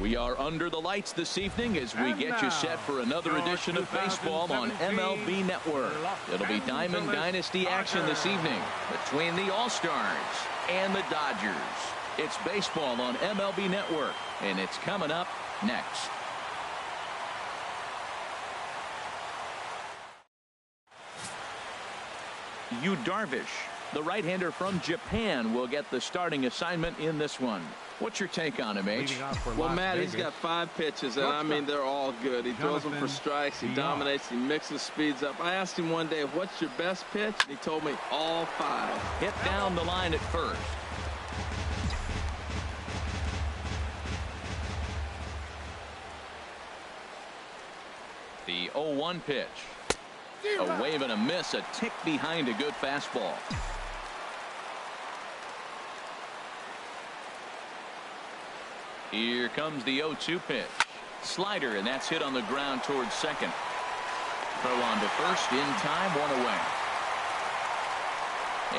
We are under the lights this evening as we get you set for another edition of baseball on MLB Network. It'll be Diamond Dynasty action this evening between the All-Stars and the Dodgers. It's baseball on MLB Network, and it's coming up next. Yu Darvish, the right-hander from Japan, will get the starting assignment in this one. What's your take on him, H? Well, Matt, he's got 5 pitches, and I mean, they're all good. He throws them for strikes. He dominates. He mixes speeds up. I asked him one day, what's your best pitch? And he told me all 5. Hit down the line at first. The 0-1 pitch. A wave and a miss, a tick behind a good fastball. Here comes the 0-2 pitch. Slider, and that's hit on the ground towards second. Throw on to first, in time, 1 away.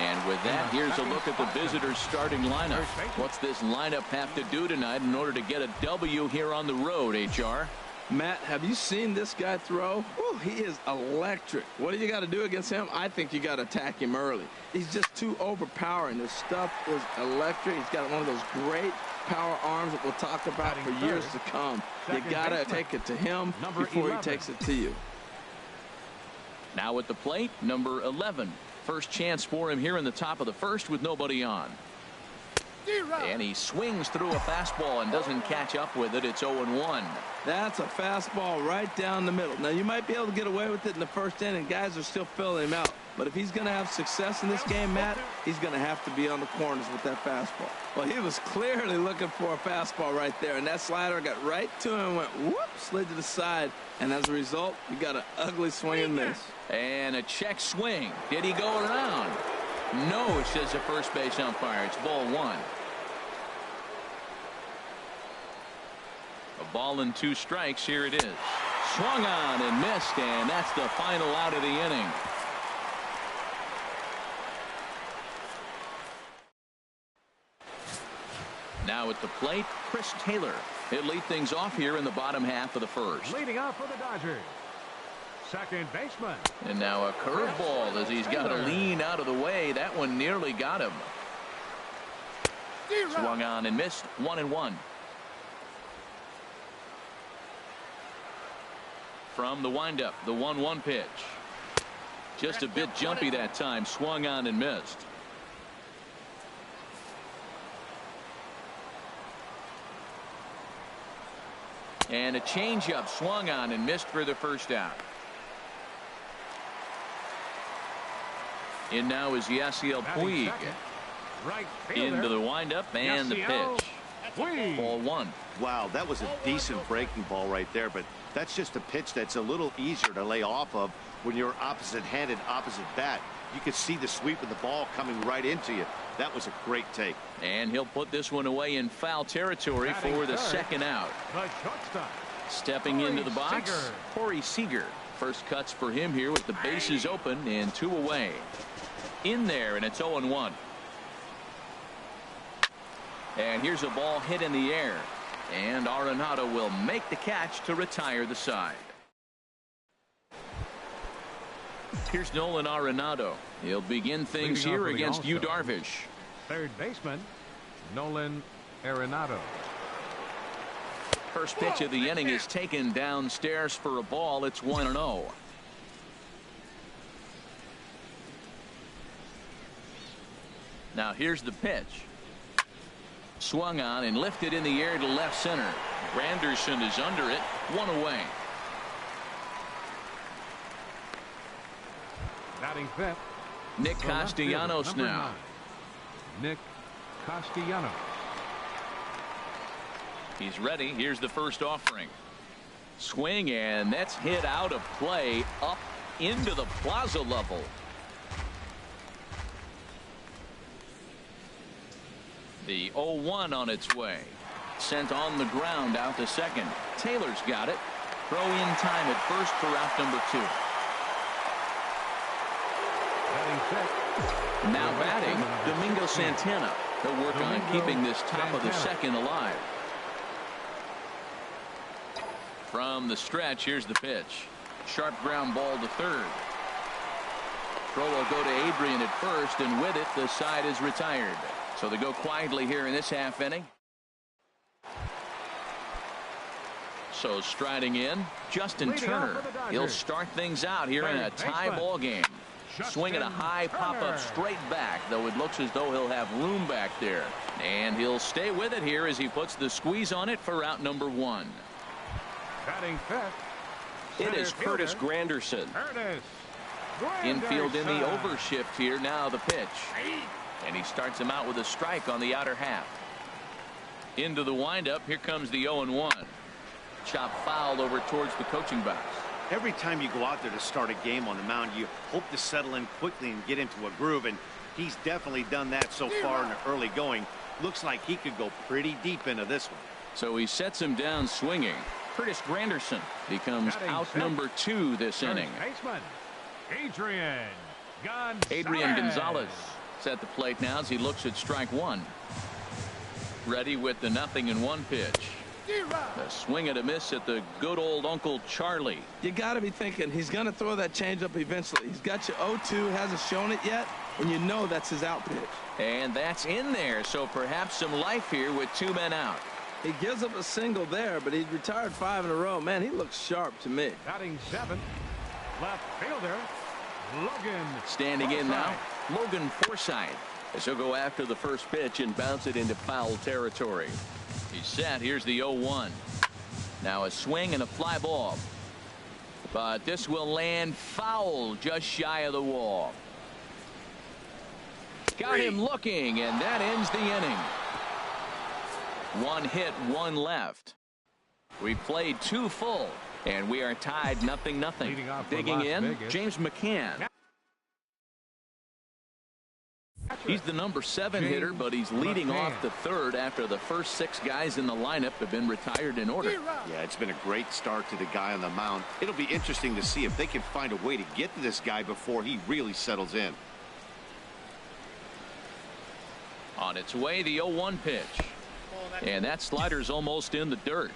And with that, here's a look at the visitors' starting lineup. What's this lineup have to do tonight in order to get a W here on the road, HR? Matt, have you seen this guy throw? Whew, he is electric. What do you got to do against him? I think you got to attack him early. He's just too overpowering. His stuff is electric. He's got one of those great power arms that we'll talk about for years to come. You got to take it to him before he takes it to you. Now at the plate, number 11. First chance for him here in the top of the first with nobody on. And he swings through a fastball and doesn't catch up with it. It's 0-1. That's a fastball right down the middle. Now, you might be able to get away with it in the first inning. Guys are still filling him out. But if he's going to have success in this game, Matt, he's going to have to be on the corners with that fastball. Well, he was clearly looking for a fastball right there. And that slider got right to him and went whoop, slid to the side. And as a result, you got an ugly swing and miss. And a check swing. Did he go around? No, says the first base umpire. It's ball 1. A ball and 2 strikes. Here it is. Swung on and missed, and that's the final out of the inning. Now at the plate, Chris Taylor. He'll lead things off here in the bottom half of the first. Leading off for the Dodgers, second baseman. And now a curveball as he's got to lean out of the way. That one nearly got him. Swung on and missed. 1-1. From the windup, the 1-1 pitch. Just a bit jumpy that time. Swung on and missed. And a changeup swung on and missed for the first out. In now is Yasiel Puig. Into the windup and the pitch. Ball 1. Wow, that was a decent breaking ball right there, but that's just a pitch that's a little easier to lay off of when you're opposite-handed, opposite bat. You could see the sweep of the ball coming right into you. That was a great take. And he'll put this one away in foul territory for the second out. Stepping into the box, Corey Seager. First cuts for him here with the bases open and 2 away. In there, and it's 0-1. And here's a ball hit in the air. And Arenado will make the catch to retire the side. Here's Nolan Arenado. He'll begin things here against Yu Darvish. Third baseman, Nolan Arenado. First pitch of the inning is taken downstairs for a ball. It's 1-0. Now here's the pitch. Swung on and lifted in the air to left center. Granderson is under it. 1 away. Batting fifth, Nick Castellanos now. 9, Nick Castellanos. He's ready. Here's the first offering. Swing, and that's hit out of play up into the plaza level. The 0-1 on its way. Sent on the ground out to second. Taylor's got it. Throw in time at first for out number 2. Now batting, Domingo Santana. He'll work on keeping this top of the second alive. From the stretch, here's the pitch. Sharp ground ball to third. Throw will go to Adrian at first, and with it, the side is retired. So they go quietly here in this half inning. So striding in, Justin Turner. He'll start things out here in a tie ball game. Swinging a high pop-up straight back, though it looks as though he'll have room back there. And he'll stay with it here as he puts the squeeze on it for out number 1. Batting fifth. It is Curtis Granderson. Infield in the overshift here. Now the pitch. And he starts him out with a strike on the outer half. Into the windup. Here comes the 0-1. Chop foul over towards the coaching box. Every time you go out there to start a game on the mound, you hope to settle in quickly and get into a groove, and he's definitely done that so far in the early going. Looks like he could go pretty deep into this one. So he sets him down swinging. Curtis Granderson becomes out number 2 this inning. Adrian Gonzalez is at the plate now as he looks at strike 1. Ready with the 0-1 pitch. A swing and a miss at the good old Uncle Charlie. You got to be thinking he's going to throw that changeup eventually. He's got you 0-2, hasn't shown it yet, and you know that's his out pitch. And that's in there, so perhaps some life here with 2 men out. He gives up a single there, but he's retired 5 in a row. Man, he looks sharp to me. Batting 7th, left fielder Logan. Standing in now, Logan Forsythe, as he'll go after the first pitch and bounce it into foul territory. He's set. Here's the 0-1. Now a swing and a fly ball. But this will land foul just shy of the wall. Got him looking, and that ends the inning. 1 hit, 1 left. We played 2 full, and we are tied 0-0. Digging in, James McCann. He's the number 7 hitter, but he's leading off the third after the first 6 guys in the lineup have been retired in order. Yeah, it's been a great start to the guy on the mound. It'll be interesting to see if they can find a way to get to this guy before he really settles in. On its way, the 0-1 pitch. And that slider's almost in the dirt.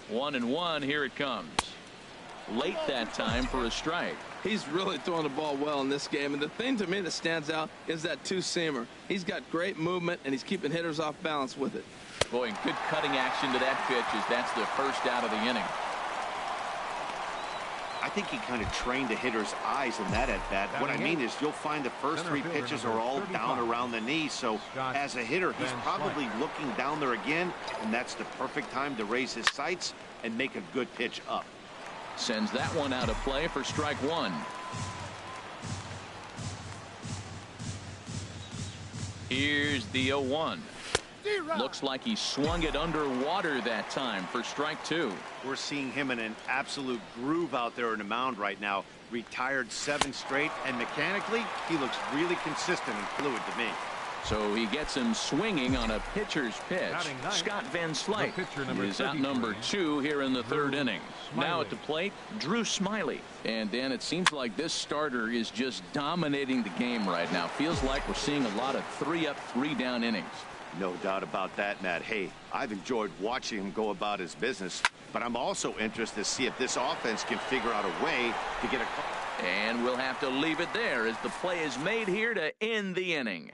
One and one, here it comes. Late that time for a strike. He's really throwing the ball well in this game, and the thing to me that stands out is that 2-seamer. He's got great movement, and he's keeping hitters off balance with it. Boy, good cutting action to that pitch as that's the first out of the inning. I think he kind of trained the hitter's eyes in that at-bat. What I mean is you'll find the first 3 pitches are all down around the knee, so as a hitter, he's probably looking down there again, and that's the perfect time to raise his sights and make a good pitch up. Sends that one out of play for strike 1. Here's the 0-1. Looks like he swung it underwater that time for strike 2. We're seeing him in an absolute groove out there in the mound right now. Retired 7 straight, and mechanically, he looks really consistent and fluid to me. So he gets him swinging on a pitcher's pitch. Scott Van Slyke is out number 2 here in the third inning. Now at the plate, Drew Smyly. And Dan, it seems like this starter is just dominating the game right now. Feels like we're seeing a lot of 3-up, 3-down innings. No doubt about that, Matt. Hey, I've enjoyed watching him go about his business, but I'm also interested to see if this offense can figure out a way to get a... And we'll have to leave it there as the play is made here to end the inning.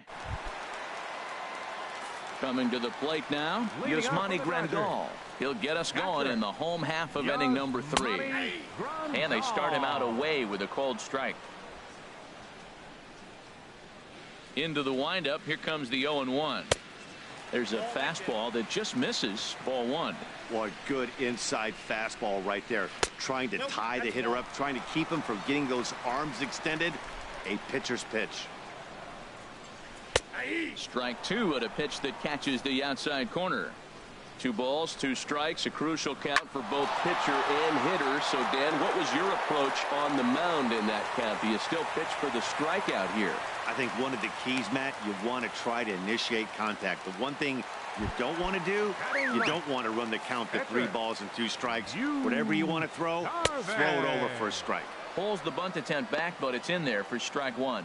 Coming to the plate now, Yasmani Grandal. He'll get us going in the home half of inning number 3. And they start him out away with a called strike. Into the windup, here comes the 0-1. There's a fastball that just misses, ball 1. What good inside fastball right there. Trying to tie the hitter up, trying to keep him from getting those arms extended. A pitcher's pitch. Strike 2 at a pitch that catches the outside corner. 2 balls, 2 strikes, a crucial count for both pitcher and hitter. So, Dan, what was your approach on the mound in that count? Do you still pitch for the strikeout here? I think one of the keys, Matt, you want to try to initiate contact. The one thing you don't want to do, you don't want to run the count to 3 balls and 2 strikes. Whatever you want to throw it over for a strike. Pulls the bunt attempt back, but it's in there for strike one.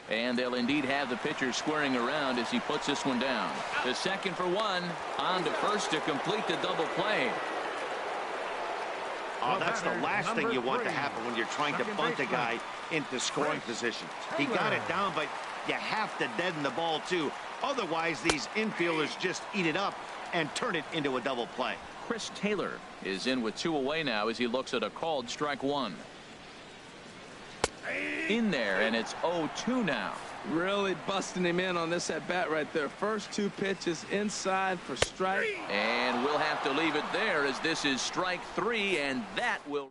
And they'll indeed have the pitcher squaring around as he puts this one down. The second for one. On to first to complete the double play. Oh, that's the last thing you want to happen when you're trying to bunt a guy into scoring position. He got it down, but you have to deaden the ball too. Otherwise, these infielders just eat it up and turn it into a double play. Chris Taylor is in with 2 away now as he looks at a called strike one. In there, and it's 0-2 now. Really busting him in on this at bat right there. First 2 pitches inside for strike. And we'll have to leave it there as this is strike 3, and that will.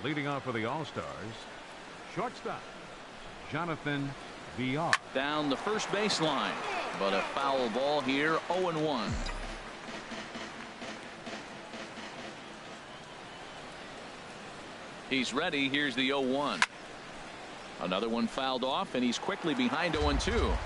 Leading off for the All-Stars, shortstop, Jonathan Villar. Down the first baseline, but a foul ball here, 0-1. He's ready. Here's the 0-1. Another one fouled off, and he's quickly behind 0-2.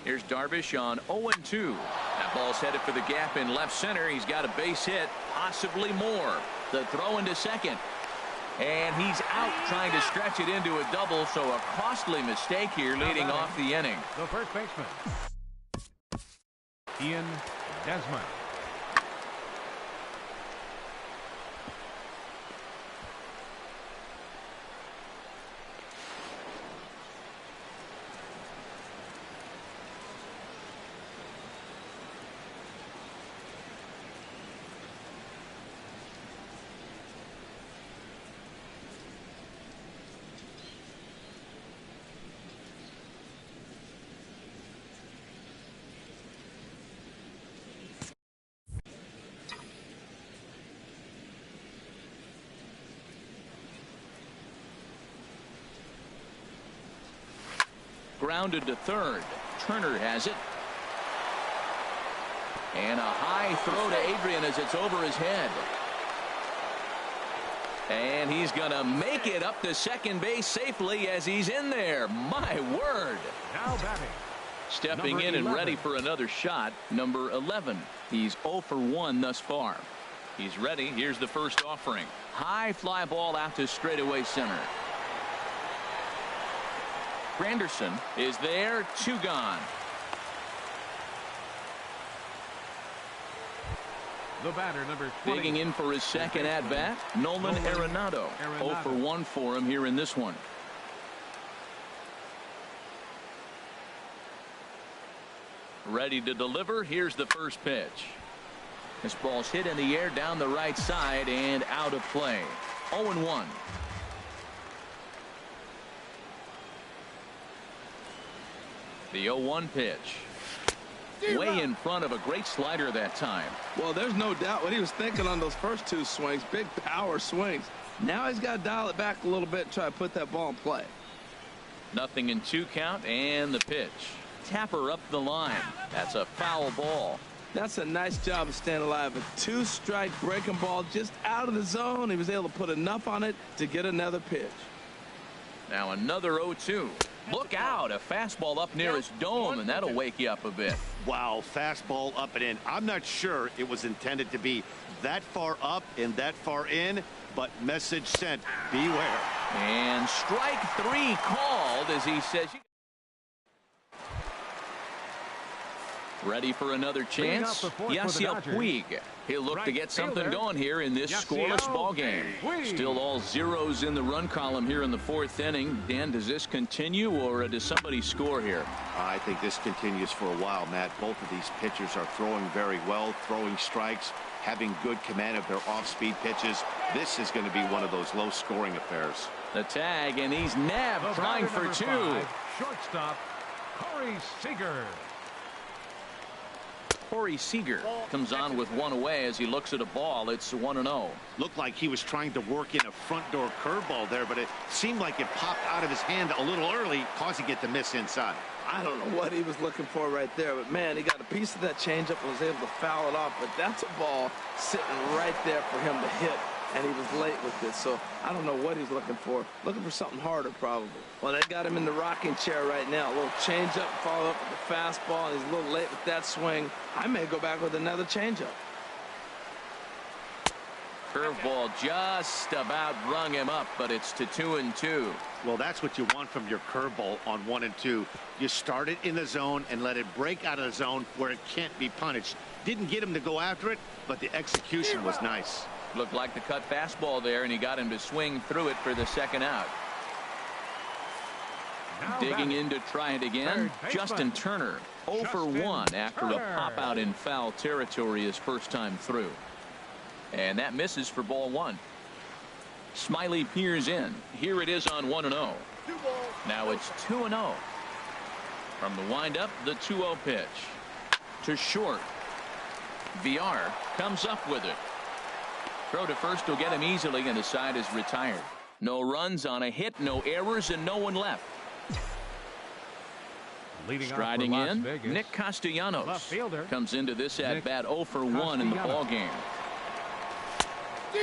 Here's Darvish on 0-2. That ball's headed for the gap in left center. He's got a base hit, possibly more. The throw into second. And he's out trying to stretch it into a double, so a costly mistake here leading off the inning. The first baseman, Ian Desmond. Grounded to third. Turner has it. And a high throw to Adrian as it's over his head. And he's going to make it up to second base safely as he's in there. My word. Now batting, Stepping in and ready for another shot, number 11. He's 0 for 1 thus far. He's ready. Here's the first offering. High fly ball out to straightaway center. Granderson is there, 2 gone. the batter, number 20. Digging in for his second at bat, Nolan Arenado. 0 for 1 for him here in this one. Ready to deliver. Here's the first pitch. This ball's hit in the air down the right side and out of play. 0-1. The 0-1 pitch. Way in front of a great slider that time. Well, there's no doubt what he was thinking on those first 2 swings. Big power swings. Now he's got to dial it back a little bit and try to put that ball in play. 0-2 count and the pitch. Tapper up the line. That's a foul ball. That's a nice job of staying alive. A 2-strike breaking ball just out of the zone. He was able to put enough on it to get another pitch. Now another 0-2. Look out, a fastball up near his dome, and that'll wake you up a bit. Wow, fastball up and in. I'm not sure it was intended to be that far up and that far in, but message sent, beware. And strike 3 called as he says. Ready for another chance? Yasiel Puig. He'll look to get something going here in this scoreless ball game. Still all zeros in the run column here in the 4th inning. Dan, does this continue or does somebody score here? I think this continues for a while, Matt. Both of these pitchers are throwing very well, throwing strikes, having good command of their off-speed pitches. This is going to be one of those low-scoring affairs. The tag, and he's nabbed, trying for 2. Shortstop, Corey Seager. Corey Seager comes on with 1 away as he looks at a ball. It's 1-0. Looked like he was trying to work in a front door curveball there, but it seemed like it popped out of his hand a little early, causing it to miss inside. I don't know what he was looking for right there, but man, he got a piece of that changeup and was able to foul it off. But that's a ball sitting right there for him to hit and he was late with this, so I don't know what he's looking for. Looking for something harder, probably. Well, they got him in the rocking chair right now. A little changeup, follow up with the fastball, and he's a little late with that swing. I may go back with another changeup. Curveball just about rung him up, but it's to 2-2. Well, that's what you want from your curveball on 1 and 2. You start it in the zone and let it break out of the zone where it can't be punished. Didn't get him to go after it, but the execution was nice. Looked like the cut fastball there, and he got him to swing through it for the second out. Now Digging in to try it again, Justin Turner 0 for 1 after a pop out in foul territory his first time through. And that misses for ball 1. Smiley peers in. Here it is on 1-0. Now it's 2-0. From the windup, the 2-0 pitch. To short. VR comes up with it. Throw to first will get him easily, and the side is retired. No runs on a hit, no errors, and no one left. Striding in, Nick Castellanos comes into this at-bat 0 for 1 in the ballgame.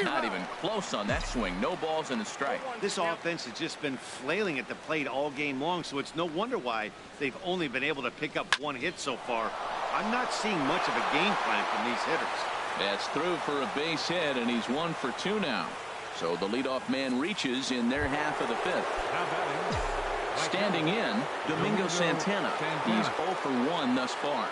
Not even close on that swing. No balls and a strike. This offense has just been flailing at the plate all game long, so it's no wonder why they've only been able to pick up 1 hit so far. I'm not seeing much of a game plan from these hitters. That's through for a base hit, and he's 1 for 2 now. So the leadoff man reaches in their half of the 5th. Standing in, Domingo Santana. He's 0 for 1 thus far.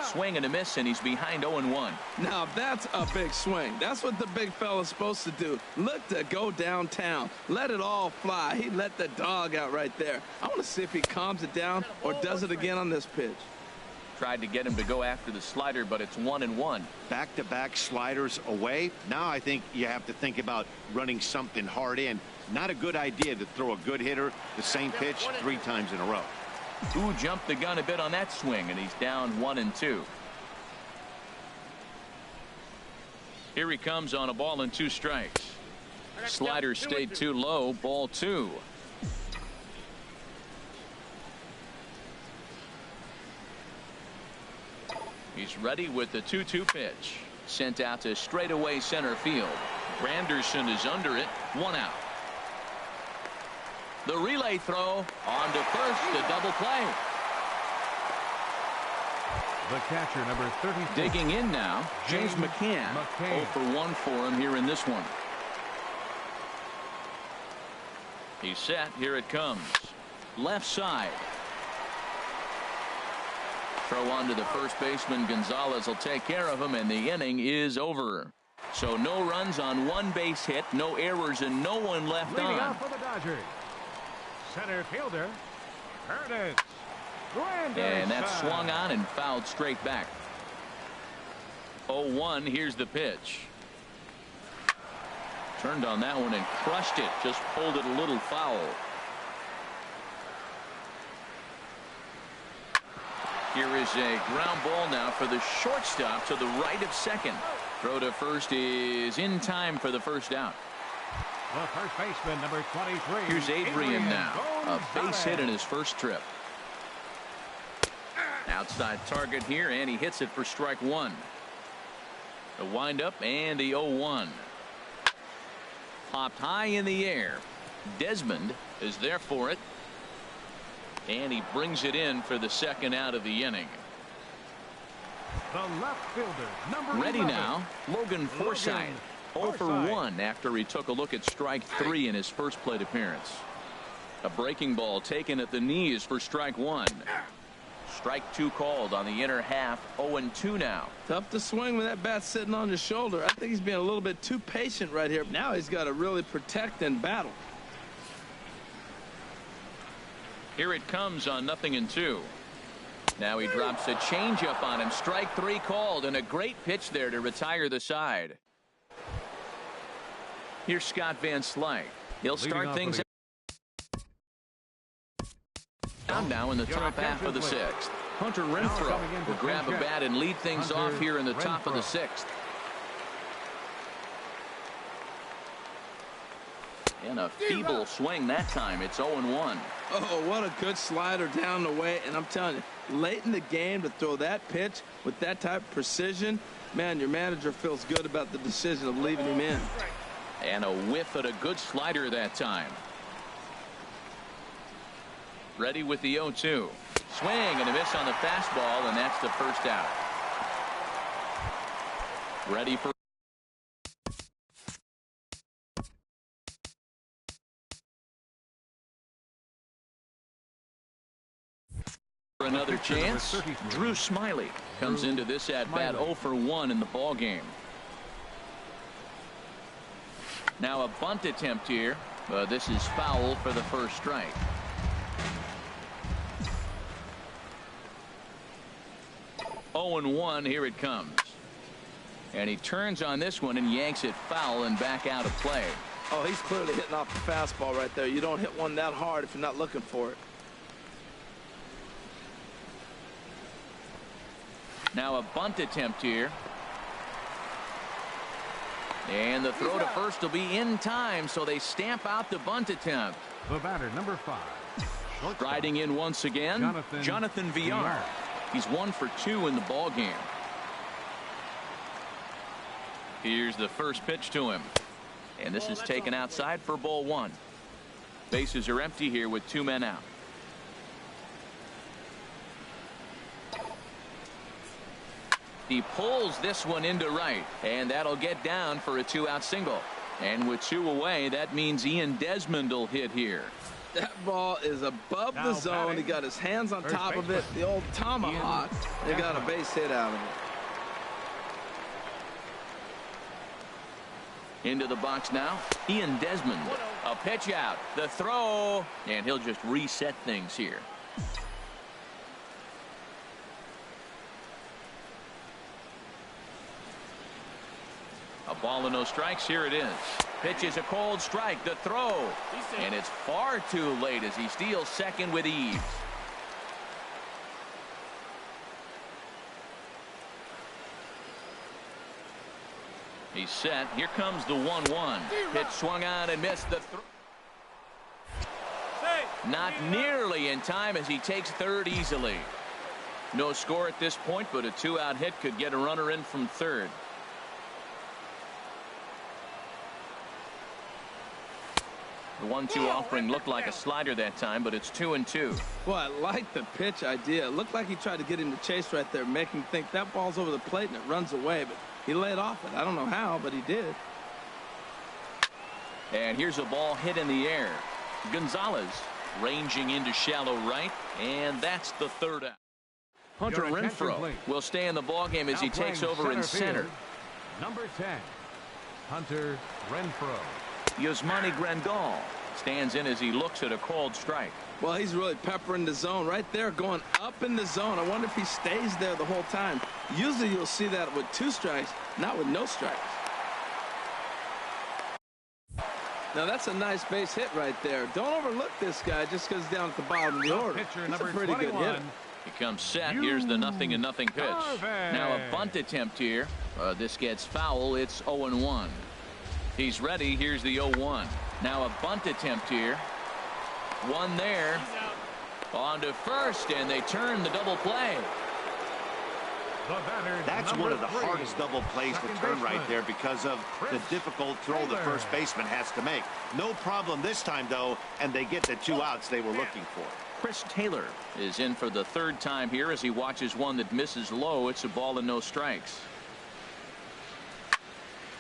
Swing and a miss, and he's behind 0-1. Now that's a big swing. That's what the big fella's supposed to do. Look to go downtown. Let it all fly. He let the dog out right there. I want to see if he calms it down or does it again on this pitch. Tried to get him to go after the slider, but it's 1-1. Back-to-back sliders away. Now I think you have to think about running something hard in. Not a good idea to throw a good hitter the same pitch 3 times in a row. Who jumped the gun a bit on that swing, and he's down 1-2. Here he comes on a ball and 2 strikes. Slider stayed too low, ball 2. He's ready with the 2-2 pitch. Sent out to straightaway center field. Granderson is under it. 1 out. The relay throw on to first, a double play. The catcher, number 30. Digging in now, James McCann. 0 for 1 for him here in this one. He's set. Here it comes. Left side. Throw on to the first baseman. Gonzalez will take care of him, and the inning is over. So no runs on 1 base hit, no errors, and no one left Leading on. off for the Dodgers, center fielder Curtis Granderson. And that swung on and fouled straight back. 0-1. Here's the pitch. Turned on that one and crushed it. Just pulled it a little foul. Here is a ground ball now for the shortstop to the right of second. Throw to first is in time for the first out. The first baseman, number 23. Here's Adrian now. A base Gonzalez. hit in his first trip. Outside target here, and he hits it for strike 1. The windup and the 0-1. Popped high in the air. Desmond is there for it. And he brings it in for the second out of the inning. The left fielder, number Ready 11. now, Logan Forsythe. 0 for 1 after he took a look at strike 3 in his first plate appearance. A breaking ball taken at the knees for strike 1. Strike 2 called on the inner half. 0-2 now. Tough to swing when that bat's sitting on his shoulder. I think he's being a little bit too patient right here. Now he's got to really protect and battle. Here it comes on 0-2. Now he drops a changeup on him. Strike 3 called, and a great pitch there to retire the side. Here's Scott Van Slyke. He'll start things out now in the top half of the 6th. Hunter Renfroe will grab a bat and lead things off here in the top of the 6th. And a feeble swing that time. It's 0-1. Oh, what a good slider down the way. And I'm telling you, late in the game to throw that pitch with that type of precision, man, your manager feels good about the decision of leaving him in. And a whiff at a good slider that time. Ready with the 0-2. Swing and a miss on the fastball, and that's the first out. Ready for another chance. Drew Smyly comes into this at-bat 0 for 1 in the ball game. Now a bunt attempt here. This is foul for the first strike. Oh and 1, here it comes. And he turns on this one and yanks it foul and back out of play. Oh, he's clearly hitting off the fastball right there. You don't hit one that hard if you're not looking for it. Now a bunt attempt here. And the throw to first will be in time, so they stamp out the bunt attempt. The batter, number 5. Riding in once again, Jonathan Villar. He's 1 for 2 in the ball game. Here's the first pitch to him. And this is taken outside for ball 1. Bases are empty here with 2 men out. He pulls this one into right, and that'll get down for a 2-out single. And with 2 away, that means Ian Desmond will hit here. That ball is above the zone. He got his hands on top of it, the old tomahawk, and got a base hit out of it. Into the box now, Ian Desmond. A pitch out, the throw, and he'll just reset things here. A ball and no strikes. Here it is. Pitch is a cold strike. The throw. And it's far too late as he steals second with ease. He's set. Here comes the 1-1. Pitch swung on and missed the throw. Not nearly in time as he takes third easily. No score at this point, but a 2-out hit could get a runner in from third. The 1-2 offering looked like a slider that time, but it's 2-2. Well, I like the pitch idea. It looked like he tried to get him to chase right there, make him think that ball's over the plate and it runs away, but he laid off it. I don't know how, but he did. And here's a ball hit in the air. Gonzalez ranging into shallow right, and that's the third out. Hunter Renfroe will stay in the ballgame as he takes over in center. Number 10, Hunter Renfroe. Yasmani Grandal stands in as he looks at a called strike. Well, he's really peppering the zone right there, going up in the zone. I wonder if he stays there the whole time. Usually you'll see that with 2 strikes, not with no strikes. Now that's a nice base hit right there. Don't overlook this guy just because he's down at the bottom of the order. He's a pretty good hitter. He comes set. Here's the 0-0 pitch. Now a bunt attempt here. This gets foul. It's 0-1. He's ready. Here's the 0-1. Now a bunt attempt here. One there. On to first, and they turn the double play. That's one of the hardest double plays to turn right there because of the difficult throw the first baseman has to make. No problem this time, though, and they get the 2 outs they were looking for. Chris Taylor is in for the 3rd time here as he watches one that misses low. It's a ball and no strikes.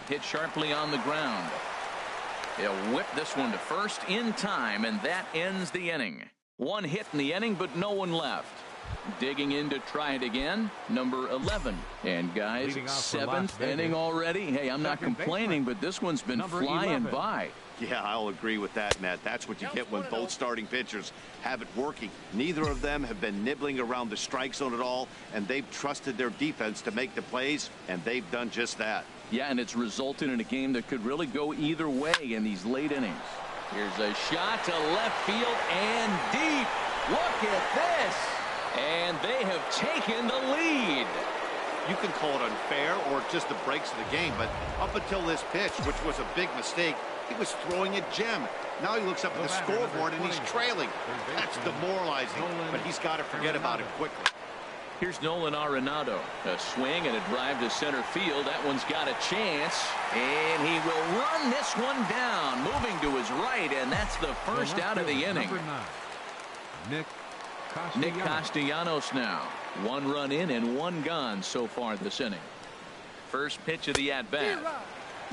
Hit sharply on the ground. He'll whip this one to first in time, and that ends the inning. 1 hit in the inning, but no one left. Digging in to try it again, number 11. And guys, 7th inning already. Hey, I'm not complaining, but this one's been flying by. Yeah, I'll agree with that, Matt. That's what you get when both starting pitchers have it working. Neither of them have been nibbling around the strike zone at all, and they've trusted their defense to make the plays, and they've done just that. Yeah, and it's resulted in a game that could really go either way in these late innings. Here's a shot to left field and deep. Look at this. And they have taken the lead. You can call it unfair or just the breaks of the game, but up until this pitch, which was a big mistake, he was throwing a gem. Now he looks up at the scoreboard and he's trailing. That's demoralizing, but he's got to forget about it quickly. Here's Nolan Arenado. A swing and a drive to center field. That one's got a chance. And he will run this one down. Moving to his right. And that's the first out of the inning. Nick Castellanos now. 1 run in and 1 gone so far this inning. First pitch of the at-bat.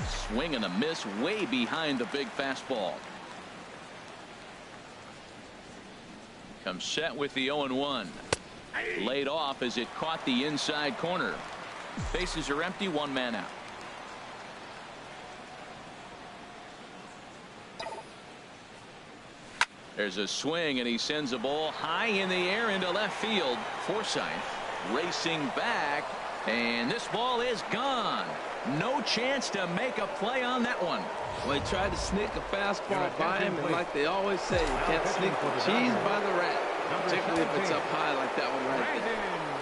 Swing and a miss way behind the big fastball. Comes set with the 0-1. Laid off as it caught the inside corner. Bases are empty, 1 man out. There's a swing and he sends a ball high in the air into left field. Forsythe racing back, and this ball is gone. No chance to make a play on that one. Well, he tried to sneak a fastball by him, and like they always say, you can't sneak the cheese by the rat, particularly if it's up high like that one right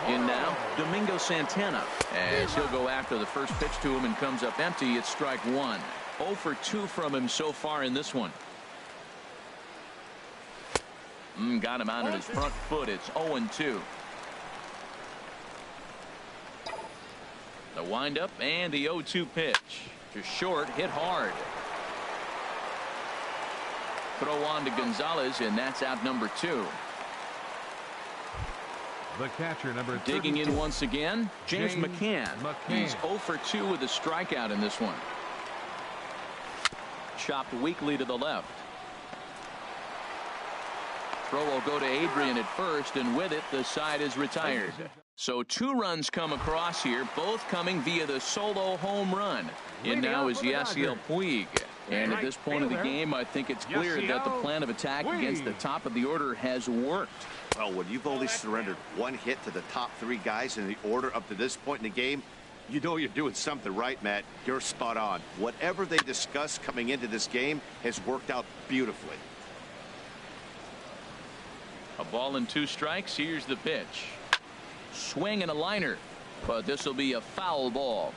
there. In now, Domingo Santana, as he'll go after the first pitch to him and comes up empty. It's strike 1. 0 for 2 from him so far in this one. Got him out on his front foot. It's 0-2. The windup and the 0-2 pitch. To short, hit hard. Throw on to Gonzalez, and that's out number 2. The catcher, number 32. Digging in once again, James McCann. He's 0 for 2 with a strikeout in this one. Chopped weakly to the left. Throw will go to Adrian at first, and with it, the side is retired. So 2 runs come across here, both coming via the solo home run. In now is Yasiel Puig. And at this point of the game, I think it's clear that the plan of attack against the top of the order has worked. Well, when you've only surrendered 1 hit to the top 3 guys in the order up to this point in the game, you know you're doing something right, Matt. You're spot on. Whatever they discussed coming into this game has worked out beautifully. A ball and 2 strikes. Here's the pitch. Swing and a liner, but this will be a foul ball.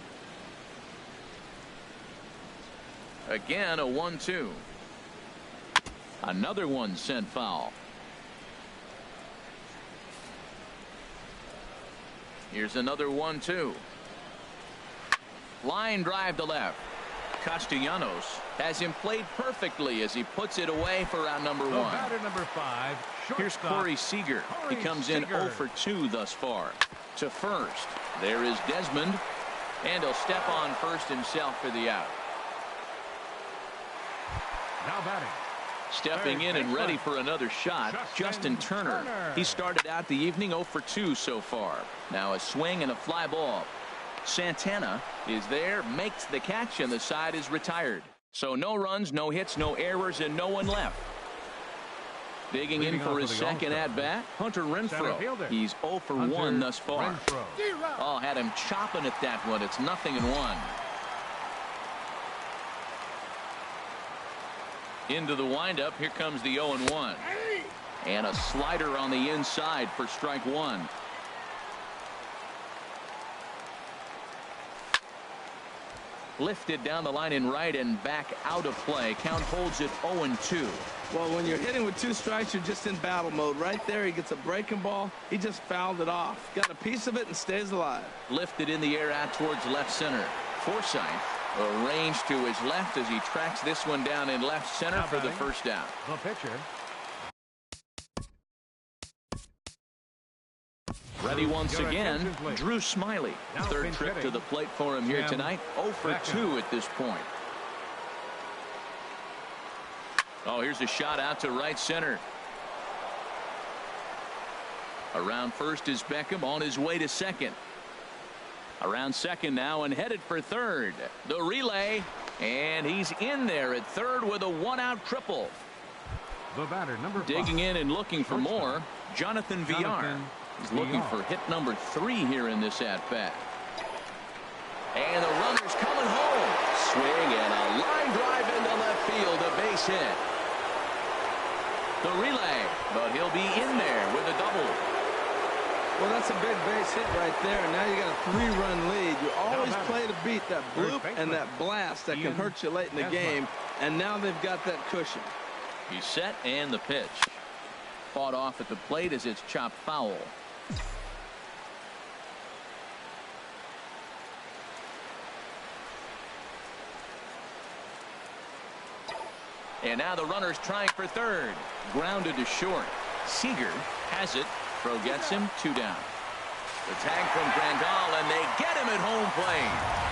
Again, a 1-2. Another one sent foul. Here's another 1-2. Line drive to left. Castellanos has him played perfectly as he puts it away for out number 1. Batter number 5. Here's Corey Seager. He comes in 0 for 2 thus far. To first. There is Desmond. And he'll step on first himself for the out. Now batting. Stepping in and ready for another shot, Justin Turner. He started out the evening 0 for 2 so far. Now a swing and a fly ball. Santana is there, makes the catch, and the side is retired. So no runs, no hits, no errors, and no one left. Digging in for his second at-bat, Hunter Renfroe. He's 0 for 1 thus far. Oh, had him chopping at that one. It's 0-1. Into the windup. Here comes the 0-1. And a slider on the inside for strike 1. Lifted down the line in right and back out of play. Count holds it 0-2. Well, when you're hitting with 2 strikes, you're just in battle mode. Right there, he gets a breaking ball. He just fouled it off. Got a piece of it and stays alive. Lifted in the air out towards left center. Forsythe arranged to his left as he tracks this one down in left center for the first out. The pitcher. Ready once again, Drew Smyly. Third trip to the plate for him here tonight. 0 for 2 at this point. Oh, here's a shot out to right center. Around first is Beckham on his way to second. Around second now and headed for third. The relay, and he's in there at third with a 1-out triple. The batter, number 5. Digging in and looking for more, Jonathan Villar. He's looking for hit number 3 here in this at-bat. And the runner's coming home. Swing and a line drive into left field, a base hit. The relay, but he'll be in there with a double. Well, that's a big base hit right there. And now you got a 3-run lead. You always play to beat that bloop and that blast that can hurt you late in the game. And now they've got that cushion. He's set and the pitch. Fought off at the plate as it's chopped foul. And now the runner's trying for third. Grounded to short. Seager has it. Throw gets him. 2 down. The tag from Grandal, and they get him at home plate.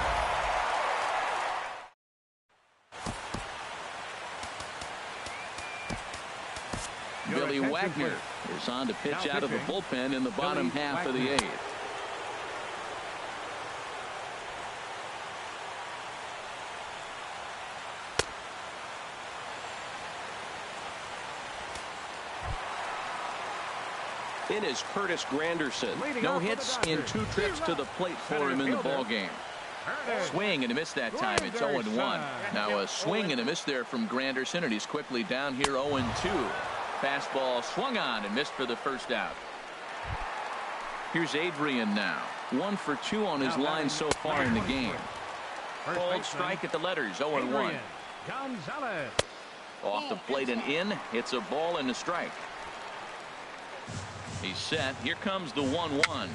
Billy Wagner is on to pitch out of the bullpen in the bottom half of the 8th. In is Curtis Granderson. No hits in 2 trips to the plate for him in the ball game. Swing and a miss that time. It's 0-1. Now a swing and a miss there from Granderson, and he's quickly down here 0-2. Fastball swung on and missed for the first out. Here's Adrian now. 1 for 2 on his line so far in the game. Called strike at the letters. 0-1. Gonzalez. Off the plate and in. It's a ball and a strike. He's set. Here comes the 1-1.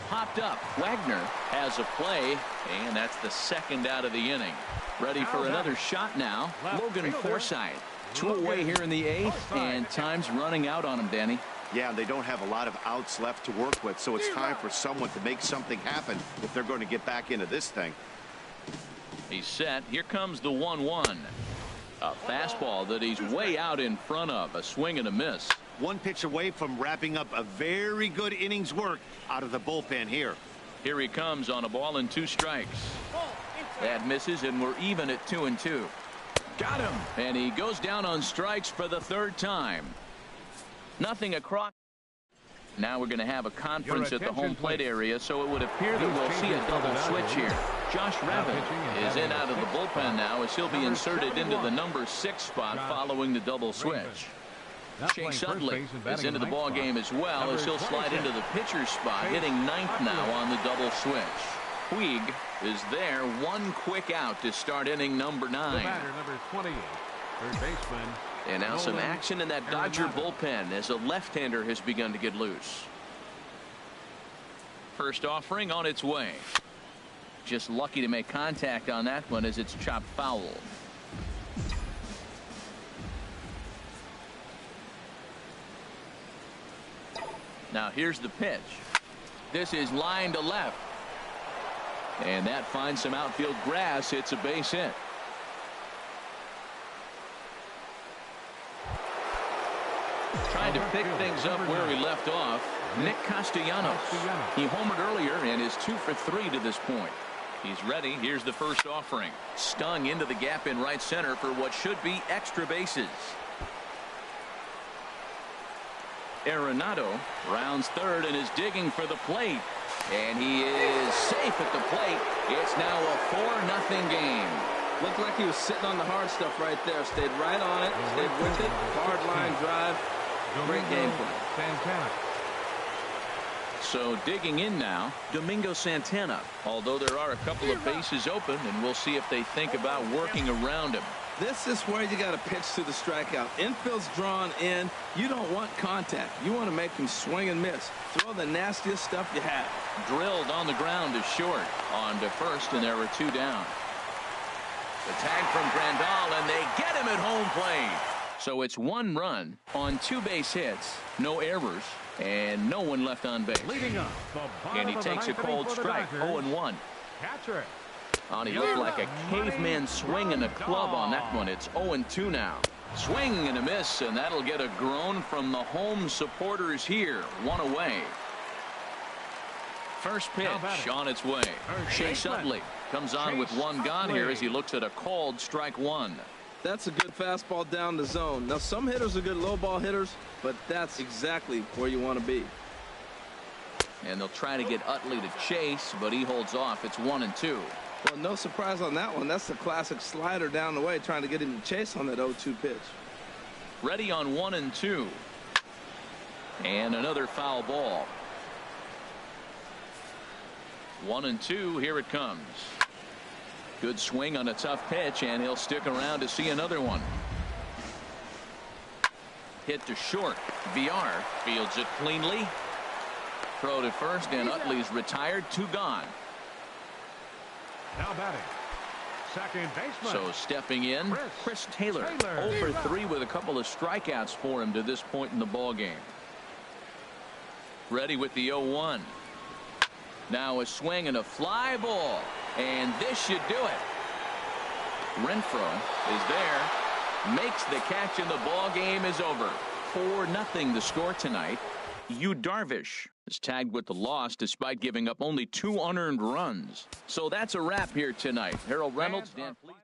Popped up. Wagner has a play, and that's the 2nd out of the inning. Ready for another shot now. Logan Forsythe. 2 away here in the 8th, and time's running out on him, Danny. Yeah, they don't have a lot of outs left to work with, so it's time for someone to make something happen if they're going to get back into this thing. He's set. Here comes the 1-1. A fastball that he's way out in front of. A swing and a miss. 1 pitch away from wrapping up a very good innings work out of the bullpen here. Here he comes on a ball and 2 strikes. That misses, and we're even at 2-2. Got him. And he goes down on strikes for the 3rd time. Nothing across. Now we're going to have a conference at the home plate area, so it would appear that we'll see a double switch here. Josh Rabbit is in out of the bullpen now, as he'll be inserted into the number 6 spot following the double switch. Chase Utley is into the ball game as well, as he'll slide into the pitcher's spot, hitting 9th now on the double switch. Puig is there. 1 quick out to start inning number 9. Number 28, third baseman. And now some action in that Dodger bullpen as a left-hander has begun to get loose. First offering on its way. Just lucky to make contact on that one as it's chopped foul. Now here's the pitch. This is line to left. And that finds some outfield grass. It's a base hit. Trying to pick things up where he left off. Nick Castellanos. He homered earlier and is 2 for 3 to this point. He's ready. Here's the first offering. Stung into the gap in right center for what should be extra bases. Arenado rounds third and is digging for the plate. And he is safe at the plate. It's now a 4-0 game. Looked like he was sitting on the hard stuff right there. Stayed right on it. Stayed with it. Hard line drive. Great game plan. Santana. So digging in now, Domingo Santana. Although there are a couple of bases open, and we'll see if they think about working around him. This is where you got to pitch to the strikeout. Infield's drawn in. You don't want contact. You want to make him swing and miss. Throw the nastiest stuff you have. Drilled on the ground to short. On to first, and there were 2 down. The tag from Grandal, and they get him at home plate. So it's 1 run on 2 base hits, no errors, and no one left on base. Leading up, and he takes a cold strike. 0-1. Catcher. He looked like a caveman swinging a club on that one. It's 0-2 now. Swing and a miss, and that'll get a groan from the home supporters here. 1 away. First pitch on its way. Chase Utley comes on with 1 gone here as he looks at a called strike 1. That's a good fastball down the zone. Now some hitters are good low ball hitters, but that's exactly where you want to be. And they'll try to get Utley to chase, but he holds off. It's 1-2. Well, no surprise on that one. That's the classic slider down the way, trying to get him to chase on that 0-2 pitch. Ready on 1-2. And another foul ball. 1-2. Here it comes. Good swing on a tough pitch, and he'll stick around to see another one. Hit to short. VR fields it cleanly. Throw to first, and Utley's retired. 2 gone. Now batting. second baseman. So stepping in, Chris Taylor. 0 for 3 with a couple of strikeouts for him to this point in the ball game. Ready with the 0-1. Now a swing and a fly ball. And this should do it. Renfroe is there. Makes the catch and the ball game is over. 4-0 the score tonight. Yu Darvish is tagged with the loss despite giving up only 2 unearned runs. So that's a wrap here tonight. Harold Reynolds, Dan Fleet.